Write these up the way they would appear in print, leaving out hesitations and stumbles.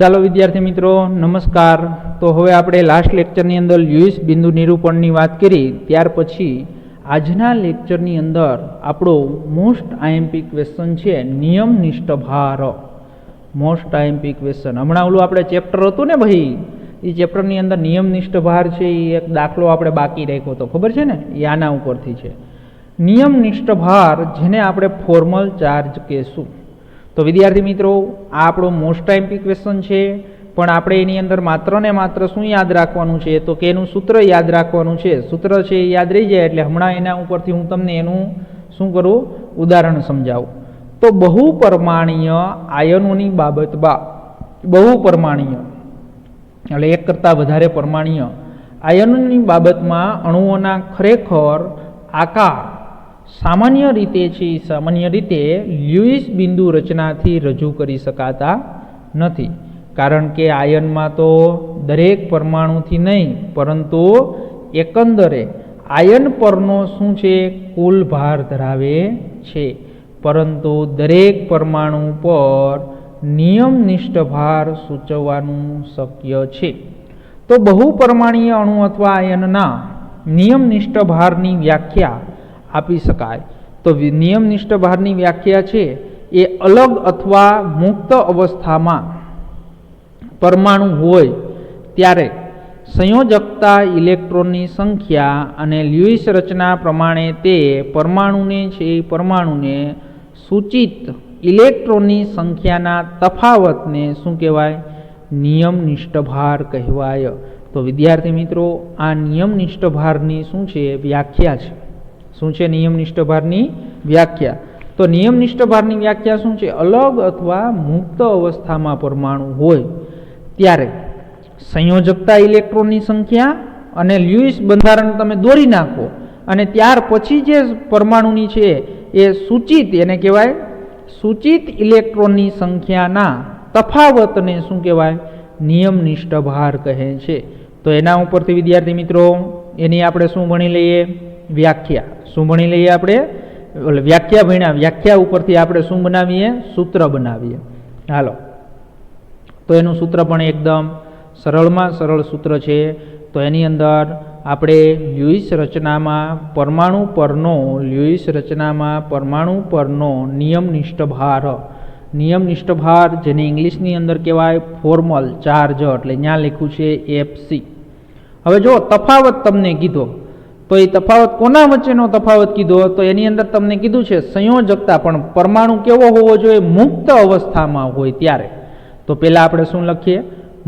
ચાલો વિદ્યાર્થી મિત્રો નમસ્કાર। તો હવે આપણે લાસ્ટ લેક્ચરની અંદર લ્યુઇસ બિંદુ નિરૂપણની વાત કરી, ત્યાર પછી આજના લેક્ચરની અંદર આપણો મોસ્ટ આઈએમપી ક્વેશ્ચન છે નિયમનિષ્ઠ ભાર। મોસ્ટ આઈએમપી ક્વેશ્ચન હમણાં ઓલું આપણે ચેપ્ટર હતું ને ભાઈ, એ ચેપ્ટરની અંદર નિયમનિષ્ઠ ભાર છે એ એક દાખલો આપણે બાકી રાખ્યો હતો, ખબર છે ને? એ આના ઉપરથી છે નિયમનિષ્ઠ ભાર, જેને આપણે ફોર્મલ ચાર્જ કહેશું। તો વિદ્યાર્થી મિત્રો આ આપણો મોસ્ટ આઈએમપી ક્વેશ્ચન છે, પણ આપણે એની અંદર માત્ર ને માત્ર શું યાદ રાખવાનું છે, તો કે એનું સૂત્ર યાદ રાખવાનું છે। સૂત્ર છે એ યાદ રહી જાય એટલે હમણાં એના ઉપરથી હું તમને એનું શું કરું, ઉદાહરણ સમજાવું। તો બહુપરમાણીય આયનોની બાબતમાં, બહુપરમાણીય એટલે એક કરતાં વધારે પરમાણીય આયનોની બાબતમાં અણુઓના ખરેખર આકાર સામાન્ય રીતે લ્યુઇસ બિંદુ રચનાથી રજૂ કરી શકાતા નથી, કારણ કે આયનમાં તો દરેક પરમાણુથી નહીં, પરંતુ એકંદરે આયન પરનો શું છે, કુલ ભાર ધરાવે છે, પરંતુ દરેક પરમાણુ પર નિયમનિષ્ઠ ભાર સૂચવવાનું શક્ય છે। તો બહુપરમાણીય અણુ અથવા આયનના નિયમનિષ્ઠ ભારની વ્યાખ્યા આપી શકાય। તો નિયમનિષ્ઠ ભારની વ્યાખ્યા છે એ અલગ અથવા મુક્ત અવસ્થામાં પરમાણુ હોય ત્યારે સંયોજકતા ઇલેક્ટ્રોનની સંખ્યા અને લ્યુઇસ રચના પ્રમાણે તે પરમાણુને સૂચિત ઇલેક્ટ્રોનની સંખ્યાના તફાવતને શું કહેવાય, નિયમનિષ્ઠ ભાર કહેવાય। તો વિદ્યાર્થી મિત્રો આ નિયમનિષ્ઠ ભારની શું છે, વ્યાખ્યા છે। શું છે નિયમનિષ્ઠ ભારની વ્યાખ્યા? તો નિયમનિષ્ઠ ભારની વ્યાખ્યા શું છે, અલગ અથવા મુક્ત અવસ્થામાં પરમાણુ હોય ત્યારે સંયોજકતા ઇલેક્ટ્રોનની સંખ્યા અને લ્યુઇસ બંધારણ તમે દોરી નાખો, અને ત્યાર પછી જે પરમાણુની છે એ સૂચિત, એને કહેવાય સૂચિત ઇલેક્ટ્રોનની સંખ્યાના તફાવતને શું કહેવાય, નિયમનિષ્ઠ ભાર કહે છે। તો એના ઉપરથી વિદ્યાર્થી મિત્રો એની આપણે શું ભણી લઈએ, વ્યાખ્યા। શું ભણી લઈએ આપણે? વ્યાખ્યા ભણ્યા, વ્યાખ્યા ઉપરથી આપણે શું બનાવીએ, સૂત્ર બનાવીએ। હાલો, તો એનું સૂત્ર પણ એકદમ સરળમાં સરળ સૂત્ર છે। તો એની અંદર આપણે લ્યુઇસ રચનામાં પરમાણુ પરનો નિયમનિષ્ઠ નિયમનિષ્ઠ ભાર, જેને ઇંગ્લિશની અંદર કહેવાય ફોર્મલ ચાર્જ, એટલે ત્યાં લખ્યું છે એફસી। હવે જો તફાવત તમને કીધો, તો એ તફાવત કોના વચ્ચેનો તફાવત કીધો, તો એની અંદર તમને કીધું છે સંયોજકતા, પણ પરમાણુ કેવો હોવો જોઈએ, મુક્ત અવસ્થામાં હોય ત્યારે। તો પહેલાં આપણે શું લખીએ,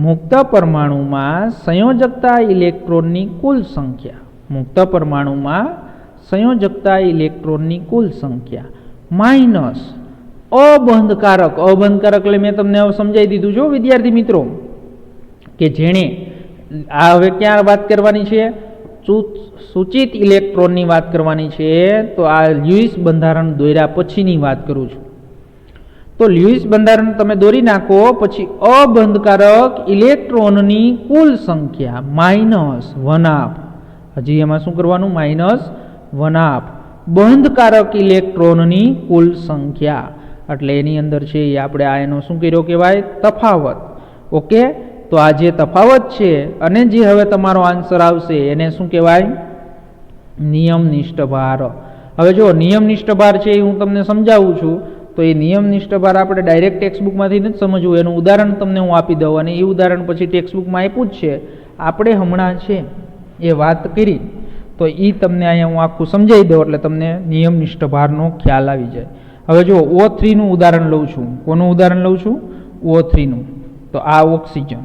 મુક્ત પરમાણુમાં સંયોજકતા ઇલેક્ટ્રોનની કુલ સંખ્યા, મુક્ત પરમાણુમાં સંયોજકતા ઇલેક્ટ્રોનની કુલ સંખ્યા માઇનસ અબંધકારક એટલે મેં તમને હવે સમજાવી દીધું છો વિદ્યાર્થી મિત્રો, કે જેણે આ હવે ક્યાં વાત કરવાની છે, સૂચિત ઇલેક્ટ્રોનની વાત કરવાની છે। તો આ લ્યુઇસ બંધારણ દોર્યા પછીની વાત કરું છું। તો લ્યુઇસ બંધારણ તમે દોરી નાખો પછી અબંધકારક ઇલેક્ટ્રોનની કુલ સંખ્યા -1/2, હજી એમાં શું કરવાનું, -1/2 બંધકારક ઇલેક્ટ્રોનની કુલ સંખ્યા, એટલે એની અંદર છે એ આપણે આ એનો શું કર્યો કહેવાય, તફાવત। ઓકે, તો આ જે તફાવત છે અને જે હવે તમારો આન્સર આવશે એને શું કહેવાય, નિયમનિષ્ઠ ભાર। હવે જો નિયમનિષ્ઠ ભાર છે એ હું તમને સમજાવું છું, તો એ નિયમનિષ્ઠ ભાર આપણે ડાયરેક્ટ ટેક્સ્ટબુકમાંથી નથી સમજવું, એનું ઉદાહરણ તમને હું આપી દઉં, અને એ ઉદાહરણ પછી ટેક્સ્ટબુકમાં આપ્યું જ છે, આપણે હમણાં છે એ વાત કરી, તો એ તમને અહીંયા હું આખું સમજાવી દઉં એટલે તમને નિયમનિષ્ઠ ભારનો ખ્યાલ આવી જાય। હવે જો O3નું ઉદાહરણ લઉં છું, કોનું ઉદાહરણ લઉં છું, O3નું। તો આ ઓક્સિજન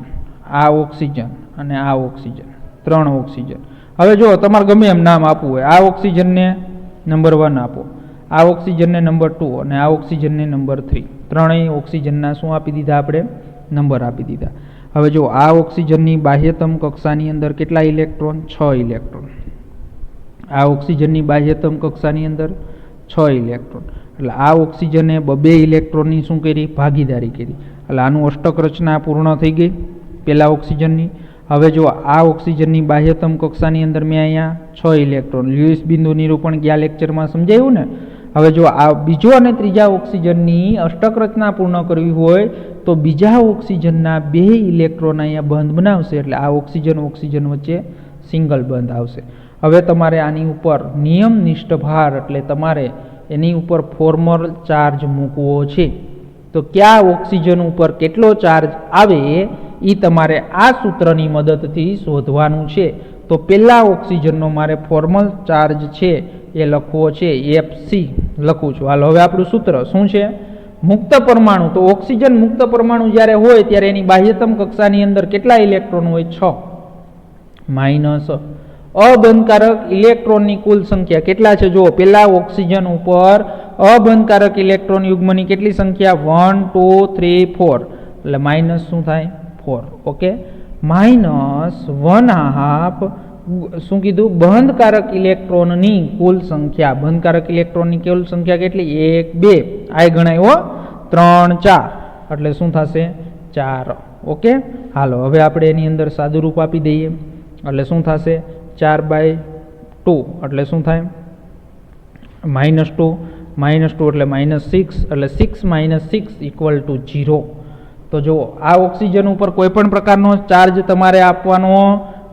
અને આ ઓક્સિજન, 3 ઓક્સિજન। હવે જો તમારે ગમે એમ નામ આપવું હોય, આ ઓક્સિજનને નંબર 1 આપો, આ ઓક્સિજનને નંબર 2 અને આ ઓક્સિજનને નંબર 3, ત્રણેય ઓક્સિજનના શું આપી દીધા, આપણે નંબર આપી દીધા। હવે જો આ ઓક્સિજનની બાહ્યતમ કક્ષાની અંદર કેટલા ઇલેક્ટ્રોન, 6 ઇલેક્ટ્રોન। આ ઓક્સિજનની બાહ્યતમ કક્ષાની અંદર 6 ઇલેક્ટ્રોન, એટલે આ ઓક્સિજને 2 ઇલેક્ટ્રોનની શું કરી, ભાગીદારી કરી, એટલે આનું અષ્ટક રચના પૂર્ણ થઈ ગઈ પહેલા ઓક્સિજનની। હવે જો આ ઓક્સિજનની બાહ્યતમ કક્ષાની અંદર મેં અહીંયા 6 ઇલેક્ટ્રોન, લ્યુઇસ બિંદુ નિરૂપણ ગયા લેક્ચરમાં સમજાવ્યું ને, હવે જો આ બીજો અને ત્રીજા ઓક્સિજનની અષ્ટક રચના પૂર્ણ કરવી હોય તો બીજા ઓક્સિજનના 2 ઇલેક્ટ્રોન અહીંયા બંધ બનાવશે, એટલે આ ઓક્સિજન વચ્ચે સિંગલ બંધ આવશે. હવે તમારે આની ઉપર નિયમનિષ્ઠ ભાર એટલે તમારે એની ઉપર ફોર્મલ ચાર્જ મૂકવો છે. તો કયા ઓક્સિજન ઉપર કેટલો ચાર્જ આવે એ તમારે આ સૂત્રની મદદથી શોધવાનું છે. તો પહેલા ઓક્સિજનનો મારે ફોર્મલ ચાર્જ છે એ લખવો છે, Fc લખું છું. હાલો હવે આપણું સૂત્ર શું છે? મુક્ત પરમાણુ. તો ઓક્સિજન મુક્ત પરમાણુ જ્યારે હોય ત્યારે એની બાહ્યતમ કક્ષાની અંદર કેટલા ઇલેક્ટ્રોન હોય? 6 માઇનસ અબંધકારક ઇલેક્ટ્રોનની કુલ સંખ્યા કેટલા છે? જો પેલા ઓક્સિજન ઉપર અબંધકારક ઇલેક્ટ્રોન યુગ્મની કેટલી સંખ્યા? 1 2 3 4, એટલે માઇનસ શું થાય? 4. ઓકે, માઇનસ 1/2 શું કીધું? બંધકારક ઇલેક્ટ્રોનની કુલ સંખ્યા. બંધકારક ઇલેક્ટ્રોનની કુલ સંખ્યા કેટલી? 1 2, આ ગણાયો 3 4, એટલે શું થશે? 4. ઓકે, હાલો હવે આપણે એની અંદર સાદું રૂપ આપી દઈએ, એટલે શું થશે? 4/2, એટલે શું થાય? -2, -2 એટલે -6, એટલે 6 - 6 = 0. તો જુઓ આ ઓક્સિજન ઉપર કોઈ પણ પ્રકારનો ચાર્જ તમારે આપવાનો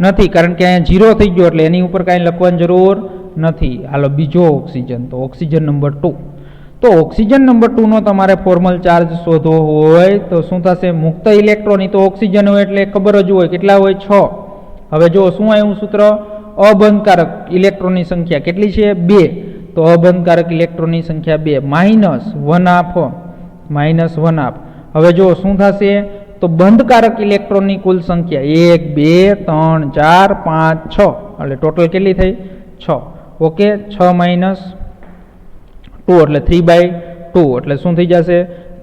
નથી, કારણ કે અહીંયા 0 થઈ ગયો, એટલે એની ઉપર કાંઈ લખવાની જરૂર નથી. હાલો બીજો ઓક્સિજન, તો ઓક્સિજન નંબર 2. તો ઓક્સિજન નંબર 2 નો તમારે ફોર્મલ ચાર્જ શોધવો હોય તો શું થશે? મુક્ત ઇલેક્ટ્રોન, તો ઓક્સિજન હોય એટલે ખબર જ હોય કેટલા હોય? 6. હવે જો શું આવ્યું સૂત્ર? અબંધકારક ઇલેક્ટ્રોનની સંખ્યા કેટલી છે? 2. તો અબંધકારક ઇલેક્ટ્રોનની સંખ્યા 2 -1/2. હવે જો શું થશે? તો બંધકારક ઇલેક્ટ્રોનની કુલ સંખ્યા 1 2 3 4 5 6, એટલે ટોટલ કેટલી થઈ? 6. ઓકે, 6 - 2 એટલે 3/2, એટલે શું થઈ જશે?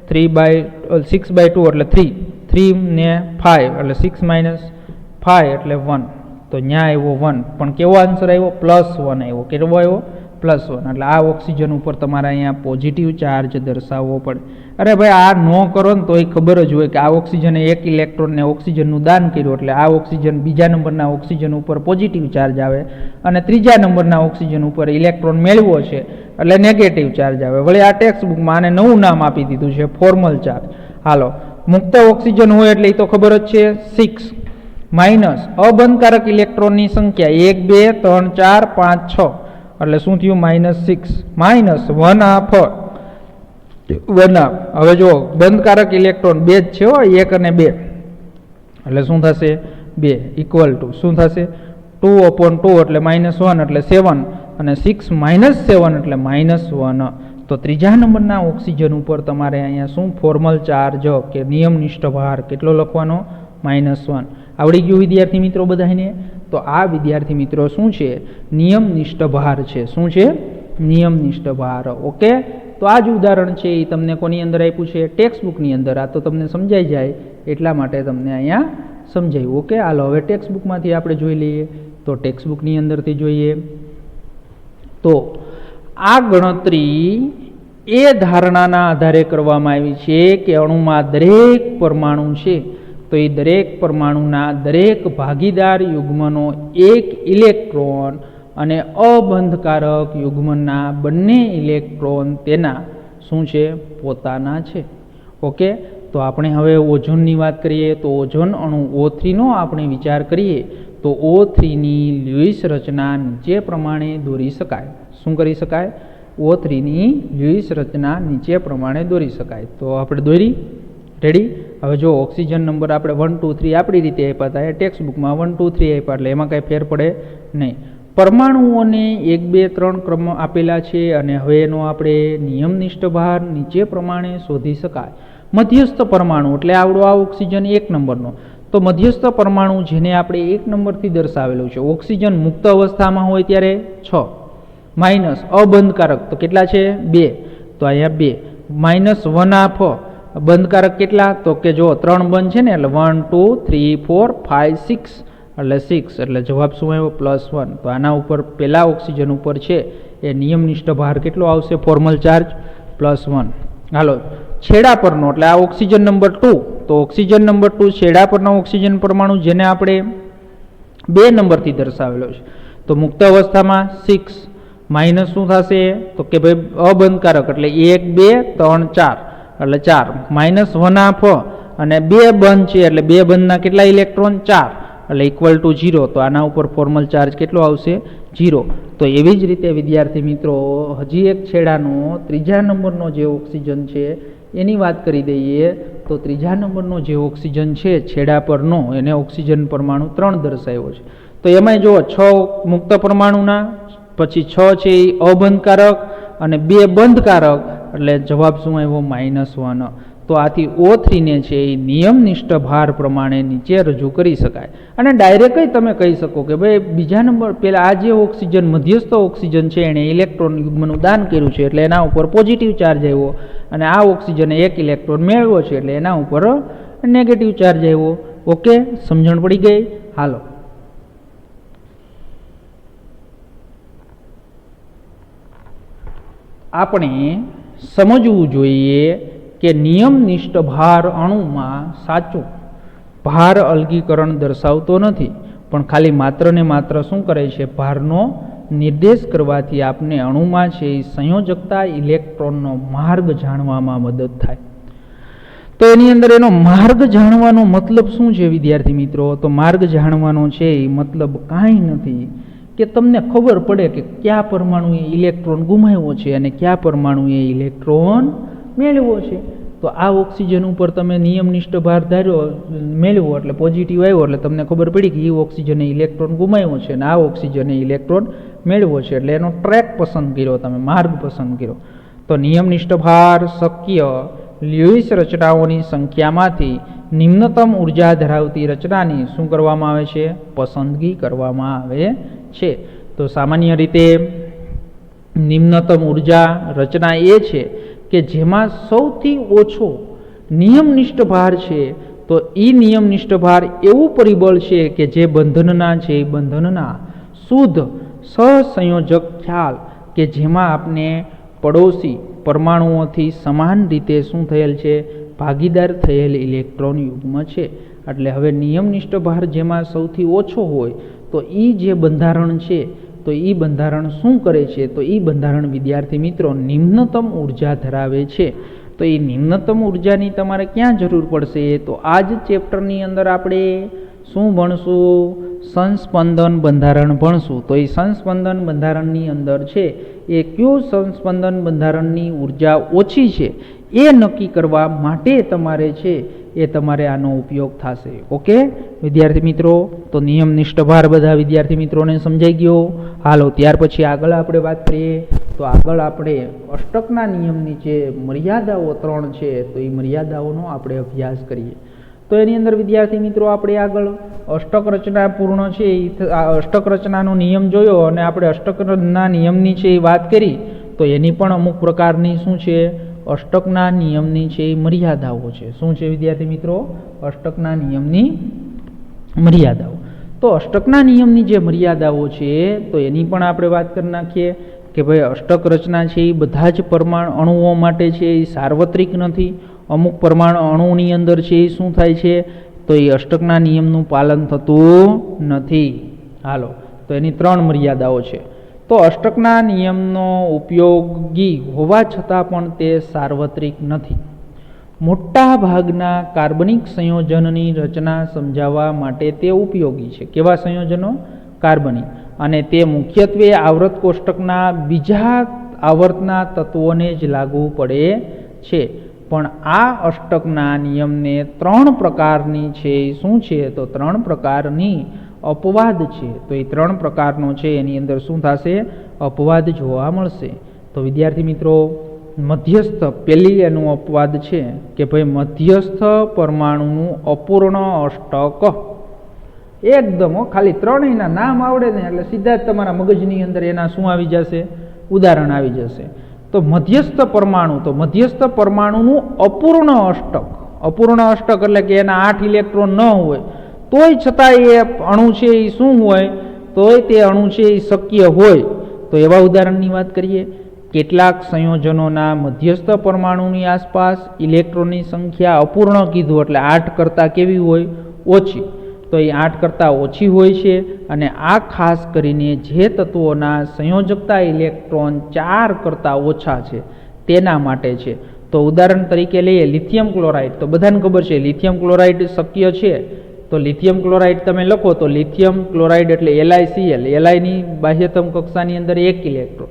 6/2 એટલે 3. 3 ને 5 એટલે 6 - 5 એટલે 1. તો ન્યા આવ્યો 1, પણ કેવો આન્સર આવ્યો? +1 આવ્યો. કેવો આવ્યો? +1. એટલે આ ઓક્સિજન ઉપર તમારે અહીંયા પોઝિટિવ ચાર્જ દર્શાવવો પડે. અરે ભાઈ આ ન કરો ને તો એ ખબર જ હોય કે આ ઓક્સિજને 1 ઇલેક્ટ્રોનને ઓક્સિજનનું દાન કર્યું, એટલે આ ઓક્સિજન બીજા નંબરના ઓક્સિજન ઉપર પોઝિટિવ ચાર્જ આવે, અને ત્રીજા નંબરના ઓક્સિજન ઉપર ઇલેક્ટ્રોન મેળવ્યો છે એટલે નેગેટિવ ચાર્જ આવે. વળી આ ટેક્સ્ટ બુકમાં આને નવું નામ આપી દીધું છે, ફોર્મલ ચાર્જ. હાલો, મુક્ત ઓક્સિજન હોય એટલે એ તો ખબર જ છે 6, માઇનસ અબંધકારક ઇલેક્ટ્રોનની સંખ્યા 1 2 3 4 5 6, એટલે શું થયું? -6 માઇનસ 1/2. હવે જો બંધકારક ઇલેક્ટ્રોન 2 જ છે, 1 અને 2, એટલે શું થશે? 2 = શું થશે? 2/2 એટલે -1 એટલે 7, અને 6 - 7 એટલે -1. તો ત્રીજા નંબરના ઓક્સિજન ઉપર તમારે અહીંયા શું ફોર્મલ ચાર્જ કે નિયમનિષ્ઠ ભાર કેટલો લખવાનો? -1. આવડી ગયું વિદ્યાર્થી મિત્રો બધાને? તો આ વિદ્યાર્થી મિત્રો શું છે? નિયમનિષ્ઠ ભાર છે. શું છે? નિયમનિષ્ઠ ભાર. ઓકે, તો આ જ ઉદાહરણ છે એ તમને કોની અંદર આપ્યું છે? ટેક્સ્ટ બુકની અંદર. આ તો તમને સમજાઈ જાય એટલા માટે તમને અહીંયા સમજાયું. ઓકે, હાલો હવે ટેક્સ્ટ બુકમાંથી આપણે જોઈ લઈએ. તો ટેક્સ્ટ બુકની અંદરથી જોઈએ તો આ ગણતરી એ ધારણાના આધારે કરવામાં આવી છે કે અણુમાં દરેક પરમાણુ છે, તો એ દરેક પરમાણુના દરેક ભાગીદાર યુગ્મનો 1 ઇલેક્ટ્રોન અને અબંધકારક યુગ્મના બંને ઇલેક્ટ્રોન તેના શું છે? પોતાના છે. ઓકે, તો આપણે હવે ઓઝોનની વાત કરીએ તો ઓઝોન અણુ O3 નો આપણે વિચાર કરીએ તો O3ની લ્યુઇસ રચના નીચે પ્રમાણે દોરી શકાય. શું કરી શકાય? O3ની લ્યુઇસ રચના નીચે પ્રમાણે દોરી શકાય. તો આપણે દોરી રેડી. હવે જો ઓક્સિજન નંબર આપણે 1 2 3 આપણી રીતે આપ્યા હતા, એ ટેક્સ્ટ બુકમાં 1 2 3 આપ્યા, એટલે એમાં કાંઈ ફેર પડે નહીં. પરમાણુઓને 1 2 3 ક્રમ આપેલા છે, અને હવે એનો આપણે નિયમનિષ્ઠ ભાર નીચે પ્રમાણે શોધી શકાય. મધ્યસ્થ પરમાણુ એટલે આવડો આ ઓક્સિજન 1 નંબરનો. તો મધ્યસ્થ પરમાણુ જેને આપણે 1 નંબરથી દર્શાવેલું છે, ઓક્સિજન મુક્ત અવસ્થામાં હોય ત્યારે 6, માઇનસ અબંધકારક તો કેટલા છે? 2, તો અહીંયા 2 -1/2. બંધકારક કેટલા? તો કે જો 3 બંધ છે ને, એટલે 1 2 3 4 5 6, એટલે 6, એટલે જવાબ શું આવ્યો? +1. તો આના ઉપર પહેલા ઓક્સિજન ઉપર છે એ નિયમનિષ્ઠ ભાર કેટલો આવશે? Formal charge +1. હાલો છેડા પરનો એટલે આ ઓક્સિજન નંબર 2. તો ઓક્સિજન નંબર 2 છેડા પરનો ઓક્સિજન પરમાણુ જેને આપણે 2 નંબરથી દર્શાવેલો છે. તો મુક્ત અવસ્થામાં 6, માઇનસ શું થશે તો કે ભાઈ અબંધકારક એટલે 1 2 3 4 એટલે 4 માઇનસ 1/2 અને 2 બંધ છે એટલે 2 બંધના કેટલા ઇલેક્ટ્રોન 4 એટલે ઇક્વલ ટુ 0. તો આના ઉપર ફોર્મલ ચાર્જ કેટલો આવશે 0. તો એવી જ રીતે વિદ્યાર્થી મિત્રો હજી એક છેડાનો ત્રીજા નંબરનો જે ઓક્સિજન છે એની વાત કરી દઈએ તો ત્રીજા નંબરનો જે ઓક્સિજન છે છેડા પરનો એને ઓક્સિજન પરમાણુ 3 દર્શાવ્યો છે. તો એમાં જો 6 મુક્ત પરમાણુના, પછી 6 છે એ અબંધકારક અને 2 બંધકારક, એટલે જવાબ શું આવ્યો -1. તો આથી O3 ને છે એ નિયમનિષ્ઠ ભાર પ્રમાણે નીચે રજૂ કરી શકાય. અને ડાયરેક્ટ તમે કહી શકો કે ભાઈ બીજા નંબર પેલા આ જે ઓક્સિજન મધ્યસ્થ ઓક્સિજન છે એણે ઇલેક્ટ્રોન યુગ્મનું દાન કર્યું છે એટલે એના ઉપર પોઝિટિવ ચાર્જ આવ્યો, અને આ ઓક્સિજને 1 ઇલેક્ટ્રોન મેળવ્યો છે એટલે એના ઉપર નેગેટિવ ચાર્જ આવ્યો. ઓકે, સમજણ પડી ગઈ? હાલો, આપણે સમજવું જોઈએ કે નિયમનિષ્ઠ ભાર અણુમાં સાચું ભાર અલગીકરણ દર્શાવતો નથી, પણ ખાલી માત્ર ને માત્ર શું કરે છે, ભારનો નિર્દેશ કરવાથી આપને અણુમાં છે એ સંયોજકતા ઇલેક્ટ્રોનનો માર્ગ જાણવામાં મદદ થાય. તો એની અંદર એનો માર્ગ જાણવાનો મતલબ શું છે વિદ્યાર્થી મિત્રો? તો માર્ગ જાણવાનો છે એ મતલબ કાંઈ નથી કે તમને ખબર પડે કે કયા પરમાણુએ ઇલેક્ટ્રોન ગુમાવ્યો છે અને કયા પરમાણુએ ઇલેક્ટ્રોન મેળવ્યો છે. તો આ ઓક્સિજન ઉપર તમે નિયમનિષ્ઠ ભાર ધાર્યો, મેળવ્યો એટલે પોઝિટિવ આવ્યો એટલે તમને ખબર પડી કે એ ઓક્સિજને ઇલેક્ટ્રોન ગુમાવ્યો છે અને આ ઓક્સિજને ઇલેક્ટ્રોન મેળવ્યો છે, એટલે એનો ટ્રેક પસંદ કર્યો, તમે માર્ગ પસંદ કર્યો. તો નિયમનિષ્ઠ ભાર શક્ય લ્યુઇસ રચનાઓની સંખ્યામાંથી નિમ્નતમ ઉર્જા ધરાવતી રચનાની શું કરવામાં આવે છે? પસંદગી કરવામાં આવે છે. તો સામાન્ય રીતે નિમ્નતમ ઉર્જા રચના એ છે કે જેમાં સૌથી ઓછો નિયમનિષ્ઠ ભાર છે. તો એ નિયમનિષ્ઠ ભાર એવું પરિબળ છે કે જે બંધનના છે, બંધનના શુદ્ધ સહસંયોજક ખ્યાલ કે જેમાં આપણે પડોશી પરમાણુઓથી સમાન રીતે શું થયેલ છે? ભાગીદાર થયેલ ઇલેક્ટ્રોન યુગ્મ છે. એટલે હવે નિયમનિષ્ઠ ભાર જેમાં સૌથી ઓછો હોય તો એ જે બંધારણ છે, તો એ બંધારણ શું કરે છે? તો એ બંધારણ વિદ્યાર્થી મિત્રો નિમ્નતમ ઉર્જા ધરાવે છે. તો એ નિમ્નતમ ઉર્જાની તમારે ક્યાં જરૂર પડશે? તો આ જ ચેપ્ટરની અંદર આપણે શું ભણશું? સંસ્પંદન બંધારણ ભણશું. તો એ સંસ્પંદન બંધારણની અંદર છે એ કયું સંસ્પંદન બંધારણની ઉર્જા ઓછી છે એ નક્કી કરવા માટે તમારે છે એ તમારે આનો ઉપયોગ થશે. ઓકે વિદ્યાર્થી મિત્રો, તો નિયમનિષ્ઠ ભાર બધા વિદ્યાર્થી મિત્રોને સમજાઈ ગયો. હાલો, ત્યાર પછી આગળ આપણે વાત કરીએ. તો આગળ આપણે અષ્ટકના નિયમની જે મર્યાદાઓ 3 છે તો એ મર્યાદાઓનો આપણે અભ્યાસ કરીએ. તો એની અંદર વિદ્યાર્થી મિત્રો આપણે આગળ અષ્ટક રચના પૂર્ણ છે એ અષ્ટક રચનાનો નિયમ જોયો અને આપણે અષ્ટકના નિયમની છે એ વાત કરી. તો એની પણ અમુક પ્રકારની શું છે? અષ્ટકના નિયમની છે એ મર્યાદાઓ છે. શું છે વિદ્યાર્થી મિત્રો? અષ્ટકના નિયમની મર્યાદાઓ. તો અષ્ટકના નિયમની જે મર્યાદાઓ છે તો એની પણ આપણે વાત કરી નાખીએ કે ભાઈ અષ્ટક રચના છે એ બધા જ પરમાણુ અણુઓ માટે છે એ સાર્વત્રિક નથી. અમુક પરમાણુ અણુની અંદર છે એ શું થાય છે? તો એ અષ્ટકના નિયમનું પાલન થતું નથી. હાલો, તો એની 3 મર્યાદાઓ છે. તો અષ્ટકના નિયમનો ઉપયોગી હોવા છતાં પણ તે સાર્વત્રિક નથી. મોટા ભાગના કાર્બનિક સંયોજનની રચના સમજાવવા માટે તે ઉપયોગી છે. કેવા સંયોજનો? કાર્બનિક. અને તે મુખ્યત્વે આવર્ત કોષ્ટકના બીજા આવર્તના તત્વોને જ લાગુ પડે છે. પણ આ અષ્ટકના નિયમને 3 પ્રકારની છે. શું છે? તો 3 પ્રકારની અપવાદ છે. તો એ 3 પ્રકારનો છે એની અંદર શું થશે? અપવાદ જોવા મળશે. તો વિદ્યાર્થી મિત્રો, મધ્યસ્થ પહેલી એનું અપવાદ છે કે ભાઈ મધ્યસ્થ પરમાણુનું અપૂર્ણ અષ્ટક. એકદમ ખાલી 3 એના નામ આવડે ને એટલે સીધા જ તમારા મગજની અંદર એના શું આવી જશે? ઉદાહરણ આવી જશે. તો મધ્યસ્થ પરમાણુ, તો મધ્યસ્થ પરમાણુનું અપૂર્ણ અષ્ટક. અપૂર્ણ અષ્ટક એટલે કે એના 8 ઇલેક્ટ્રોન ન હોય તોય છતાં એ અણુ છે એ શું હોય? તોય તે અણુ છે એ શક્ય હોય. તો એવા ઉદાહરણની વાત કરીએ. કેટલાક સંયોજનોના મધ્યસ્થ પરમાણુની આસપાસ ઇલેક્ટ્રોનની સંખ્યા અપૂર્ણ કીધું એટલે 8 કરતાં કેવી હોય? ઓછી. તો એ 8 કરતાં ઓછી હોય છે અને આ ખાસ કરીને જે તત્વોના સંયોજકતા ઇલેક્ટ્રોન 4 કરતાં ઓછા છે તેના માટે છે. તો ઉદાહરણ તરીકે લઈએ લિથિયમ ક્લોરાઇડ. તો બધાને ખબર છે લિથિયમ ક્લોરાઇડ શક્ય છે. તો લિથિયમ ક્લોરાઇડ તમે લખો તો લિથિયમ ક્લોરાઇડ એટલે LiCl. Liની બાહ્યતમ કક્ષાની અંદર 1 ઇલેક્ટ્રોન,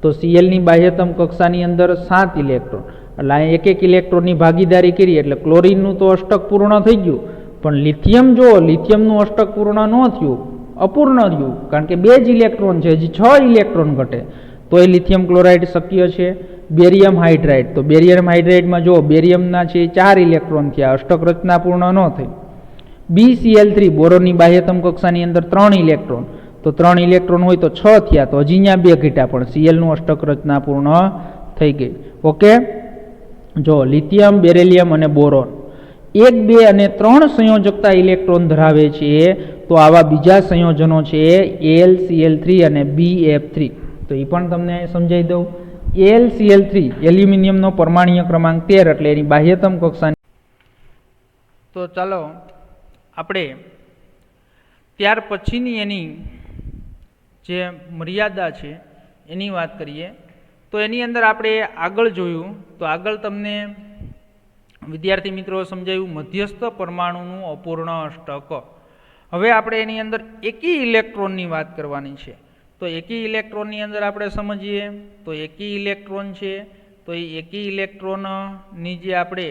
તો Clની બાહ્યતમ કક્ષાની અંદર 7 ઇલેક્ટ્રોન. એટલે અહીં એક ઇલેક્ટ્રોનની ભાગીદારી કરી એટલે ક્લોરીનનું તો અષ્ટક પૂર્ણ થઈ ગયું, પણ લિથિયમનું અષ્ટક પૂર્ણ ન થયું, અપૂર્ણ રહ્યું, કારણ કે 2 જ ઇલેક્ટ્રોન છે, હજી 6 ઇલેક્ટ્રોન ઘટે, તો એ લિથિયમ ક્લોરાઇડ શક્ય છે. Barium hydride. તો બેરિયમ હાઇડ્રાઇડમાં જો બેરિયમના છે 4 ઇલેક્ટ્રોન થયા, અષ્ટક રચના પૂર્ણ ન થઈ. BCl3 બોરોનની બાહ્યતમ કક્ષાની અંદર 3 ઇલેક્ટ્રોન, તો 3 ઇલેક્ટ્રોન હોય તો 6 થયા, તો હજી અહીંયા 2 ઘટ્યા, પણ Clનું અષ્ટક રચના પૂર્ણ થઈ ગઈ. ઓકે, જો લિથિયમ, બેરિલિયમ અને બોરોન 1, 2 અને 3 સંયોજકતા ઇલેક્ટ્રોન ધરાવે છે, તો આવા બીજા સંયોજનો છે AlCl3 અને BF3. તો એ પણ તમને સમજાવી દઉં. AlCl3 એલ્યુમિનિયમનો પરમાણ્વીય ક્રમાંક 13 એટલે એની બાહ્યતમ કક્ષાની. તો ચાલો આપણે ત્યાર પછીની એની જે મર્યાદા છે એની વાત કરીએ. તો એની અંદર આપણે આગળ જોયું, તો આગળ તમને વિદ્યાર્થી મિત્રો સમજાયું મધ્યસ્થ પરમાણુનું અપૂર્ણ અષ્ટક. હવે આપણે એની અંદર એકી ઇલેક્ટ્રોનની વાત કરવાની છે. તો એકી ઇલેક્ટ્રોનની અંદર આપણે સમજીએ તો એકી ઇલેક્ટ્રોન છે, તો એ એકી ઇલેક્ટ્રોનની જે આપણે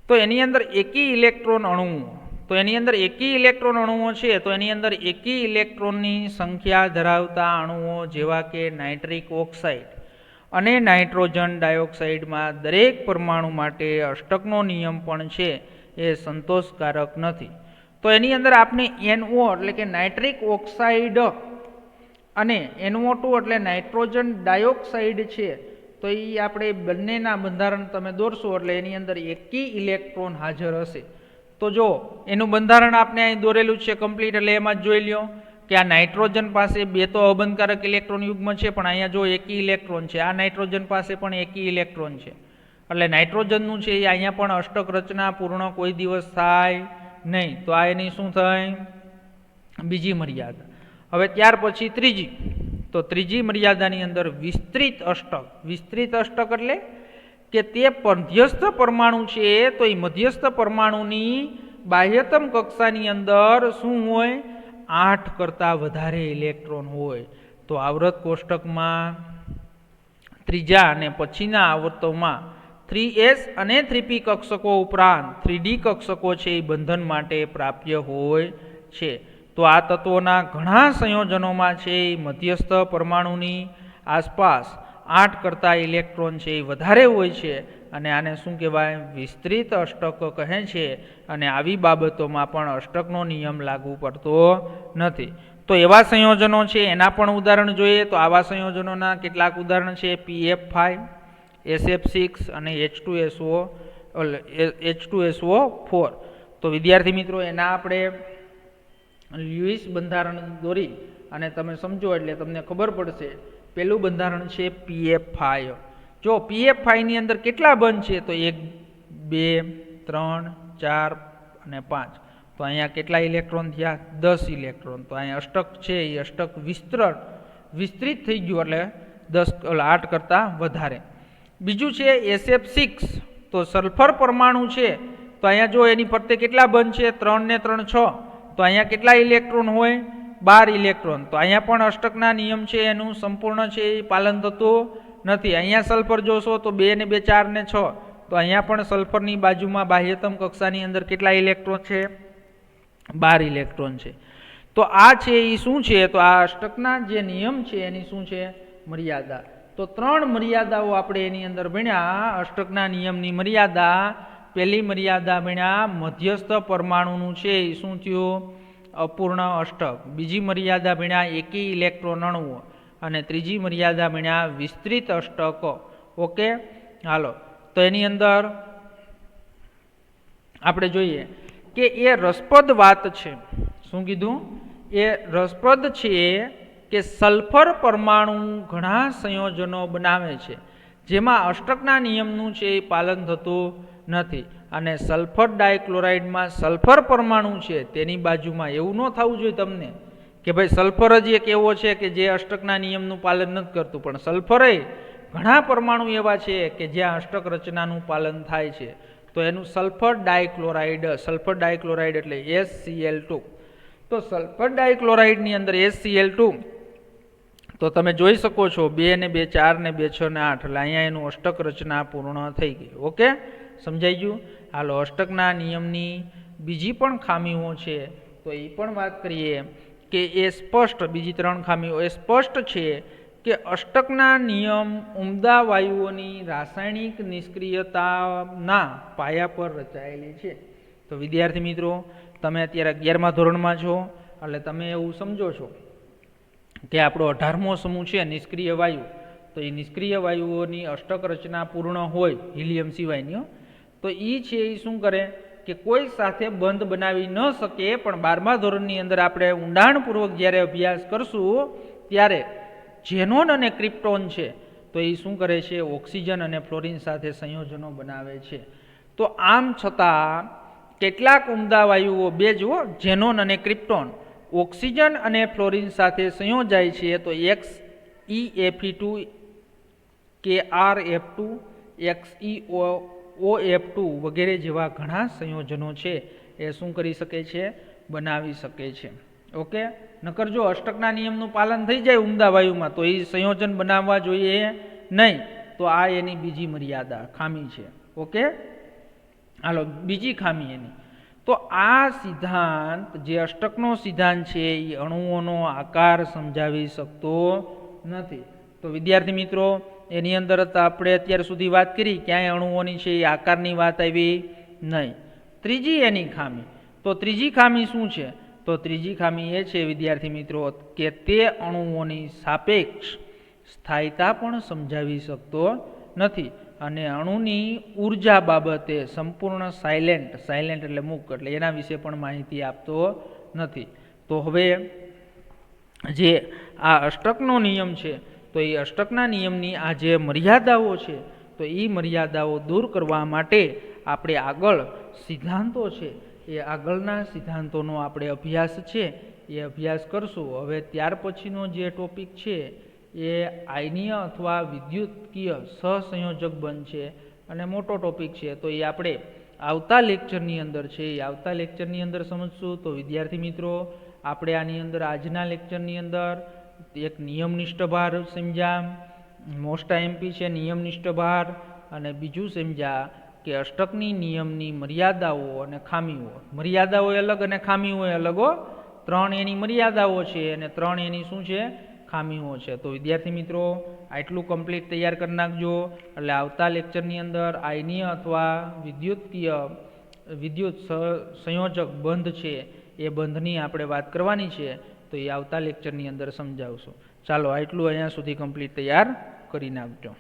તો એની અંદર એકી ઇલેક્ટ્રોન અણુઓ, તો એની અંદર એકી ઇલેક્ટ્રોન અણુઓ છે, તો એની અંદર એકી ઇલેક્ટ્રોનની સંખ્યા ધરાવતા અણુઓ જેવા કે નાઇટ્રિક ઓક્સાઇડ અને નાઇટ્રોજન ડાયોક્સાઇડમાં દરેક પરમાણુ માટે અષ્ટકનો નિયમ પણ છે એ સંતોષકારક નથી. તો એની અંદર આપણે NO એટલે કે નાઇટ્રિક ઓક્સાઇડ અને NO2 એટલે નાઇટ્રોજન ડાયોક્સાઇડ છે, તો એ આપણે બંનેના બંધારણ તમે દોરશો એટલે એની અંદર એકી ઇલેક્ટ્રોન હાજર હશે. તો જો એનું બંધારણ આપણે અહીં દોરેલું છે કમ્પ્લીટ, એટલે એમાં જ જોઈ લ્યો કે આ નાઇટ્રોજન પાસે 2 તો અબંધકારક ઇલેક્ટ્રોન યુગ્મ છે, પણ અહીંયા જો એકી ઇલેક્ટ્રોન છે, આ નાઇટ્રોજન પાસે પણ એકી ઇલેક્ટ્રોન છે, એટલે નાઇટ્રોજનનું છે એ અહીંયા પણ અષ્ટક રચના પૂર્ણ કોઈ દિવસ થાય નહીં. તો આ એની શું થાય? બીજી મર્યાદા. હવે ત્યાર પછી ત્રીજી. તો ત્રીજી મર્યાદાની અંદર વિસ્તૃત અષ્ટક. વિસ્તૃત અષ્ટક એટલે કે તે મધ્યસ્થ પરમાણુ છે, તો એ મધ્યસ્થ પરમાણુની બાહ્યતમ કક્ષાની અંદર શું હોય? 8 કરતાં વધારે ઇલેક્ટ્રોન હોય. તો આવૃત કોષ્ટકમાં ત્રીજા અને પછીના આવર્તોમાં 3s અને 3p કક્ષકો ઉપરાંત 3d કક્ષકો છે એ બંધન માટે પ્રાપ્ય હોય છે. તો આ તત્વોના ઘણા સંયોજનોમાં છે એ મધ્યસ્થ પરમાણુની આસપાસ 8 કરતાં ઇલેક્ટ્રોન છે એ વધારે હોય છે, અને આને શું કહેવાય? વિસ્તૃત અષ્ટક કહે છે. અને આવી બાબતોમાં પણ અષ્ટકનો નિયમ લાગુ પડતો નથી. તો એવા સંયોજનો છે એના પણ ઉદાહરણ જોઈએ. તો આવા સંયોજનોના કેટલાક ઉદાહરણ છે PF5, SF6 અને H2SO4. તો વિદ્યાર્થી મિત્રો એના આપણે લ્યુઇસ બંધારણ દોરી અને તમે સમજો એટલે તમને ખબર પડશે. પહેલું બંધારણ છે PF5. જો PF5 ની અંદર કેટલા બંધ છે? તો 1, 2, 3, 4 અને 5. તો અહીંયા કેટલા ઇલેક્ટ્રોન થયા? 10 ઇલેક્ટ્રોન. તો અહીંયા અષ્ટક છે એ અષ્ટક વિસ્તૃત થઈ ગયું, એટલે 8 કરતાં વધારે. બીજું છે SF6. તો સલ્ફર પરમાણુ છે, તો અહીંયા જો એની ફરતે કેટલા બંધ છે? 3 ને 3 6. તો અહીંયા કેટલા ઇલેક્ટ્રોન હોય? 12 ઇલેક્ટ્રોન. તો અહીંયા પણ અષ્ટકના નિયમ છે એનું સંપૂર્ણ છે એ પાલન થતું નથી. અહીંયા સલ્ફર જોશો તો 2 ને 2 4 ને 6. તો અહીંયા પણ સલ્ફરની બાજુમાં બાહ્યતમ કક્ષાની અંદર કેટલા ઇલેક્ટ્રોન છે? 12 ઇલેક્ટ્રોન છે. તો આ છે એ શું છે? તો આ અષ્ટકના જે નિયમ છે એની શું છે? મર્યાદા. તો 3 મર્યાદાઓ આપણે એની અંદર ભણ્યા. અષ્ટકના નિયમની મર્યાદા. પહેલી મર્યાદા ભણ્યા મધ્યસ્થ પરમાણુનું છે એ શું થયું? અપૂર્ણ અષ્ટક. બીજી મર્યાદા ભણ્યા એકી ઇલેક્ટ્રોન અણુઓ, અને ત્રીજી મર્યાદા ભણ્યા વિસ્તૃત અષ્ટકો. ઓકે, હાલો. તો એની અંદર આપણે જોઈએ કે એ રસપ્રદ વાત છે. શું કીધું? એ રસપ્રદ છે કે સલ્ફર પરમાણુ ઘણા સંયોજનો બનાવે છે જેમાં અષ્ટકના નિયમનું છે એ પાલન થતું નથી, અને સલ્ફર ડાયક્લોરાઇડમાં સલ્ફર પરમાણુ છે તેની બાજુમાં એવું ન થવું જોઈએ તમને કે ભાઈ સલ્ફર જ એક એવો છે કે જે અષ્ટકના નિયમનું પાલન નથી કરતું, પણ સલ્ફરે ઘણા પરમાણુ એવા છે કે જ્યાં અષ્ટક રચનાનું પાલન થાય છે, તો એનું સલ્ફર ડાયક્લોરાઇડ એટલે HCl2. તો સલ્ફર ડાયક્લોરાઇડની અંદર HCl2 તો તમે જોઈ શકો છો 2 ને 2 4 ને 2 6 ને 8 એટલે અહીંયા એનું અષ્ટક રચના પૂર્ણ થઈ ગઈ. ઓકે, સમજાઈ ગયું? હાલો, અષ્ટકના નિયમની બીજી પણ ખામીઓ છે તો એ પણ વાત કરીએ કે એ સ્પષ્ટ, બીજી 3 ખામીઓ એ સ્પષ્ટ છે કે અષ્ટકના નિયમ ઉમદા વાયુઓની રાસાયણિક નિષ્ક્રિયતાના પાયા પર રચાયેલી છે. તો વિદ્યાર્થી મિત્રો, તમે અત્યારે 11મા ધોરણમાં છો એટલે તમે એવું સમજો છો કે આપણો 18મો સમૂહ છે નિષ્ક્રિય વાયુ, તો એ નિષ્ક્રિય વાયુઓની અષ્ટક રચના પૂર્ણ હોય હિલિયમ સિવાયની, તો એ છે એ શું કરે કે કોઈ સાથે બંધ બનાવી ન શકે, પણ 12મા ધોરણની અંદર આપણે ઊંડાણપૂર્વક જ્યારે અભ્યાસ કરશું ત્યારે ઝેનોન અને ક્રિપ્ટોન છે તો એ શું કરે છે, ઓક્સિજન અને ફ્લોરિન સાથે સંયોજનો બનાવે છે. તો આમ છતાં કેટલાક ઉમદા વાયુઓ બે જુઓ, ઝેનોન અને ક્રિપ્ટોન ઓક્સિજન અને ફ્લોરિન સાથે સંયોજાય છે, તો XeFe2, KrF2, XeOF2 વગેરે જેવા ઘણા સંયોજનો છે એ શું કરી શકે છે, બનાવી શકે છે. ઓકે, નકર જો અષ્ટકના નિયમનું પાલન થઈ જાય ઉમદા વાયુમાં તો એ સંયોજન બનાવવા જોઈએ નહીં, તો આ એની બીજી મર્યાદા ખામી છે. ઓકે, હાલો, બીજી ખામી એની, તો આ સિદ્ધાંત જે અષ્ટકનો સિદ્ધાંત છે એ અણુઓનો આકાર સમજાવી શકતો નથી. તો વિદ્યાર્થી મિત્રો, એની અંદર આપણે અત્યાર સુધી વાત કરી, ક્યાંય અણુઓની છે એ આકારની વાત આવી નહીં. ત્રીજી એની ખામી, તો ત્રીજી ખામી શું છે? તો ત્રીજી ખામી એ છે વિદ્યાર્થી મિત્રો કે તે અણુઓની સાપેક્ષ સ્થાયીતા પણ સમજાવી શકતો નથી, અને અણુની ઉર્જા બાબતે સંપૂર્ણ સાયલેન્ટ એટલે મૂક, એટલે એના વિશે પણ માહિતી આપતો નથી. તો હવે જે આ અષ્ટકનો નિયમ છે તો એ અષ્ટકના નિયમની આ જે મર્યાદાઓ છે તો એ મર્યાદાઓ દૂર કરવા માટે આપણે આગળ સિદ્ધાંતો છે એ આગળના સિદ્ધાંતોનો આપણે અભ્યાસ છે એ અભ્યાસ કરશું. હવે ત્યાર પછીનો જે ટોપિક છે એ આયનીય અથવા વિદ્યુતકીય સહસંયોજક બંધ છે અને મોટો ટોપિક છે, તો એ આપણે આવતા લેક્ચરની અંદર છે એ આવતા લેક્ચરની અંદર સમજશું. તો વિદ્યાર્થી મિત્રો, આપણે આની અંદર આજના લેક્ચરની અંદર એક નિયમનિષ્ઠ ભાર સમજ્યા, મોસ્ટ આઈએમપી છે નિયમનિષ્ઠ ભાર, અને બીજું સમજ્યા કે અષ્ટકની નિયમની મર્યાદાઓ અને ખામીઓ. મર્યાદાઓ અલગ અને ખામીઓ અલગ, 3 એની મર્યાદાઓ છે અને 3 એની શું છે, ખામીઓ છે. તો વિદ્યાર્થી મિત્રો, આટલું કમ્પ્લીટ તૈયાર કરી નાખજો, એટલે આવતા લેક્ચરની અંદર આયનીય અથવા વિદ્યુત સંયોજક બંધ છે એ બંધની આપણે વાત કરવાની છે, તો એ આવતા લેક્ચરની અંદર સમજાવશું. ચાલો, આટલું અહીંયા સુધી કમ્પ્લીટ તૈયાર કરી નાખજો.